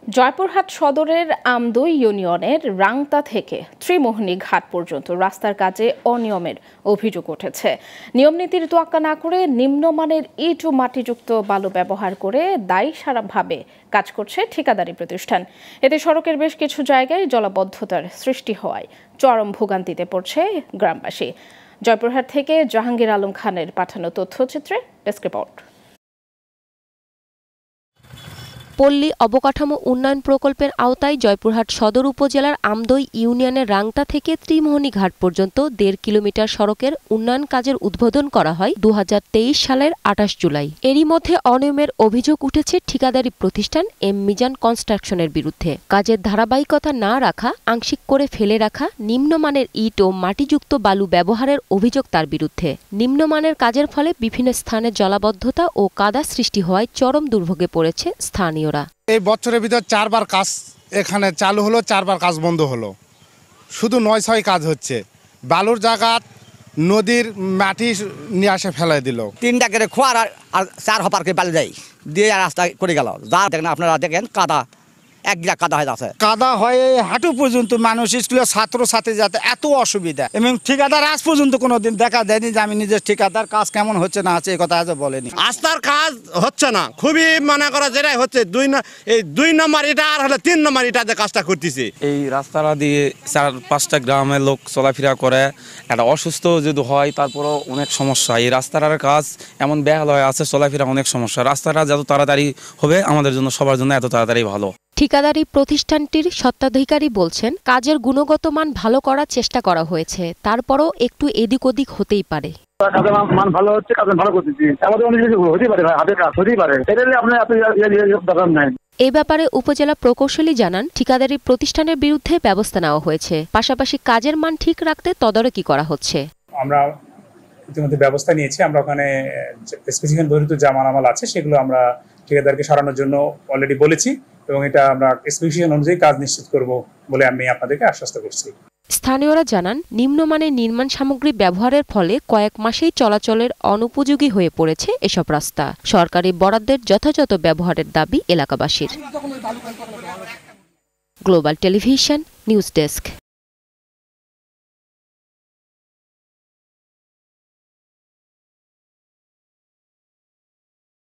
জয়পুরহাট সদরের আমদই ইউনিয়নের রাংতা থেকে ত্রিমোহনী ঘাট পর্যন্ত রাস্তার কাজে অনিয়মের অভিযোগ উঠেছে। নিয়মনীতির তোয়াক্কা না করে নিম্নমানের ইট ও মাটিযুক্ত বালু ব্যবহার করে দায়সারাভাবে কাজ করছে ঠিকাদারি প্রতিষ্ঠান। এতে সড়কের বেশ কিছু জায়গায় জলাবদ্ধতার সৃষ্টি হওয়ায় চরম ভোগান্তিতে পড়ছে গ্রামবাসী। জয়পুরহাট থেকে জাহাঙ্গীর আলম খানের পাঠানো তথ্যচিত্রে ডেস্ক রিপোর্ট। পল্লী অবকাঠামো উন্নয়ন প্রকল্পের আওতায় জয়পুরহাট সদর উপজেলার আমদই ইউনিয়নের রাংতা থেকে ত্রিমোহনী ঘাট পর্যন্ত ১.৫ কিলোমিটার সড়কের উন্নয়ন কাজের উদ্বোধন করা হয় ২০২৩ সালের ২৮ জুলাই। এরই মধ্যে অনিয়মের অভিযোগ উঠেছে ঠিকাদারি প্রতিষ্ঠান এম মিজান কনস্ট্রাকশনের বিরুদ্ধে। কাজের ধারাবাহিকতা না রাখা, আংশিক করে ফেলে রাখা, নিম্নমানের ইট ও মাটিযুক্ত বালু ব্যবহারের অভিযোগ তার বিরুদ্ধে। নিম্নমানের কাজের ফলে বিভিন্ন স্থানে জলাবদ্ধতা ও কাদা সৃষ্টি হওয়ায় চরম দুর্ভোগে পড়েছে স্থানীয়। এই বছরের ভিতর 4 বার কাজ এখানে চালু হলো, 4 বার কাজ বন্ধ হলো। শুধু 9-6 কাজ হচ্ছে। বালুর জায়গা নদীর মাটি নিয়ে আসে ফেলাই দিল। 3টা করে খোয়ার আর 4 হপারকে বালি দেয় দিয়ে রাস্তা করে গেল। যা দেখেন আপনারা দেখেন কাদা, এক গিলা কাদা হয়ে আছে। কাদা হয় হাঁটু পর্যন্ত, মানুষ স্কুলের ছাত্রছাত্রী যাতে এত অসুবিধা, এবং ঠিকাদার আজ পর্যন্ত কোনোদিন দেখা দেয়নি যে আমি নিজের ঠিকাদার কাজ কেমন হচ্ছে না আছে, এই কথা আজ বলেনি। রাস্তার কাজ হচ্ছে না, খুবই মনে করা যেটাই হচ্ছে 2 নম্বর এটা আর হলে 3 নম্বর এটাতে কাজটা করতেছে। এই রাস্তাটা দিয়ে 4-5টা গ্রামের লোক চলাফেরা করে, একটা অসুস্থ যদি হয় তারপরও অনেক সমস্যা। এই রাস্তাটার কাজ এমন বেহাল হয়ে আছে, চলাফেরা অনেক সমস্যা। রাস্তাটা যত তাড়াতাড়ি হবে আমাদের জন্য, সবার জন্য এত তাড়াতাড়ি ভালো। ঠিকাদারি প্রতিষ্ঠানটির স্বত্বাধিকারী বলছেন, কাজের গুণগত মান ভালো করার চেষ্টা করা হয়েছে, তারপরও একটু এদিক ওদিক হতেই পারে। মান ভালো হচ্ছে, কাজ ভালো করতেছি, আমাদের অনেক কিছু হতেই পারে, হাতের কাজ হতেই পারে, এটা আপনি দরকার নাই। এ ব্যাপারে উপজেলা প্রকৌশলী জানান, ঠিকাদারি প্রতিষ্ঠানের বিরুদ্ধে ব্যবস্থা নেওয়া হয়েছে, পাশাপাশি কাজের মান ঠিক রাখতে তদারকি করা হচ্ছে। আমরা ইতিমধ্যে ব্যবস্থা নিয়েছি। আমরা ওখানে স্পেসিফিকেশন বহির্ভূত যা মালামাল আছে সেগুলো আমরা ঠিকাদারকে সরানোর জন্য অলরেডি বলেছি, এবং এটা আমরা স্পেসিফিকেশন অনুযায়ী কাজ নিশ্চিত করব বলে আমি আপনাদেরকে আশ্বস্ত করছি। স্থানীয়রা জানান, নিম্নমানের নির্মাণ সামগ্রী ব্যবহারের ফলে কয়েক মাসেই চলাচলের অনুপযোগী হয়ে পড়েছে এসব রাস্তা। সরকারি বরাদ্দের যথাযথ ব্যবহারের দাবি এলাকাবাসীর। Global television news desk.